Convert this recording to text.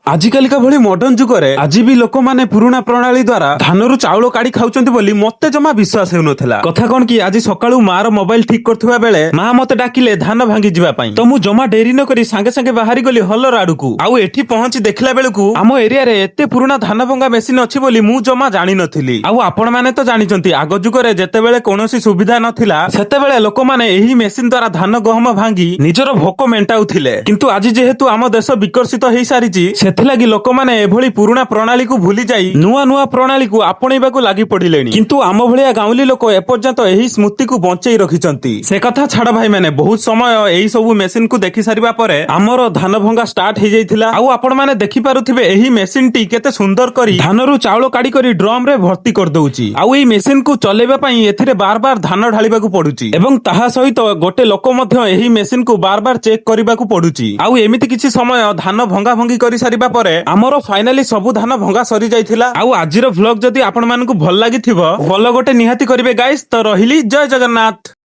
ଆଜିକାଲିକା ଭଳି ମଡର୍ଣ୍ଣ ଯୁଗରେ ଆଜି ବି ଲୋକମାନେ ପୁରୁଣା ପ୍ରଣାଳୀ ଦ୍ୱାରା ଧାନରୁ ଚାଉଳ କାଢି ଖାଉଛନ୍ତି ବୋଲି ମତେ ଜମା ବିଶ୍ୱାସ ହେଉନଥିଲା। କଥା କଣ କି ଆଜି ସକାଳୁ ମାର ମୋବାଇଲ ଠିକ କରୁଥିବା ବେଳେ ମା ମତେ ଡାକିଲେ ଧାନ ଭାଙ୍ଗି ଯିବା ପାଇଁ। ତ ମୁଁ ଜମା ଡେରି ନ କରି ସାଙ୍ଗେ ସାଙ୍ଗେ ବାହାରି ଗଲି ହଲର ଆଡକୁ। ଆଉ ଏଠି ପହଞ୍ଚି ଦେଖିଲା ବେଳକୁ ଆମ ଏରିଆରେ ଏତେ ପୁରୁଣା ଧାନ ଭଙ୍ଗା ମେସିନ ଅଛି ବୋଲି ମୁଁ ଜମା ଜାଣିନଥିଲି। ଆଉ ଆପଣ ମାନେ ତ ଜାଣିଛନ୍ତି ଆଗ ଯୁଗରେ ଯେତେବେଳେ କୌଣସି ସୁବିଧା ନଥିଲା ସେତେବେଳେ ଲୋକମାନେ ଏହି ମେସିନ ଦ୍ୱାରା ଧାନ ଗହମ ଭାଙ୍ଗି ନିଜର ଭୋକ ମେଣ୍ଟାଉଥିଲେ। କିନ୍ତୁ ଆଜି ଯେହେତୁ ଆମ ଦେଶ ବିକଶିତ ହେଇସାରିଛି ସେଥିଲାଗି ଲୋକମାନେ ଏଭଳି ପୁରୁଣା ପ୍ରଣାଳୀକୁ ଭୁଲି ଯାଇ ନୂଆ ନୂଆ ପ୍ରଣାଳୀକୁ ଆପଣେଇବାକୁ ଲାଗି ପଡିଲେଣି। କିନ୍ତୁ ଆମ ଭଳିଆ ଗାଉଁଲି ଲୋକ ଏପର୍ଯ୍ୟନ୍ତ ଏହି ସ୍ମୃତିକୁ ବଞ୍ଚେଇ ରଖିଛନ୍ତି। ସେ କଥା ଛାଡ ଭାଇ ମାନେ, ବହୁତ ସମୟ ଏହି ସବୁ ମେସିନକୁ ଦେଖି ସାରିବା ପରେ ଆମର ଧାନ ଭଙ୍ଗା ଷ୍ଟାର୍ଟ ହେଇଯାଇଥିଲା। ଆଉ ଆପଣ ମାନେ ଦେଖିପାରୁଥିବେ ଏହି ମେସିନଟି କେତେ ସୁନ୍ଦର କରି ଧାନରୁ ଚାଉଳ କାଢି କରି ଡ୍ରମ ରେ ଭର୍ତ୍ତି କରିଦଉଛି। ଆଉ ଏହି ମେସିନକୁ ଚଲେଇବା ପାଇଁ ଏଥିରେ ବାର ବାର ଧାନ ଢାଳିବାକୁ ପଡୁଛି ଏବଂ ତାହା ସହିତ ଗୋଟେ ଲୋକ ମଧ୍ୟ ଏହି ମେସିନକୁ ବାର ବାର ଚେକ୍ କରିବାକୁ ପଡୁଛି। ଆଉ ଏମିତି କିଛି ସମୟ ଧାନ ଭଙ୍ଗା ଭଙ୍ଗି କରି ସାରିବା ପରେ ଆମର ଫାଇନାଲି ସବୁ ଧାନ ଭଙ୍ଗା ସରି ଯାଇଥିଲା। ଆଉ ଆଜିର ଭ୍ଲଗ ଯଦି ଆପଣ ମାନଙ୍କୁ ଭଲ ଲାଗିଥିବ ଫଲୋ ଗୋଟେ ନିହାତି କରିବେ ଗାଇସ୍। ତ ରହିଲି, ଜୟ ଜଗନ୍ନାଥ।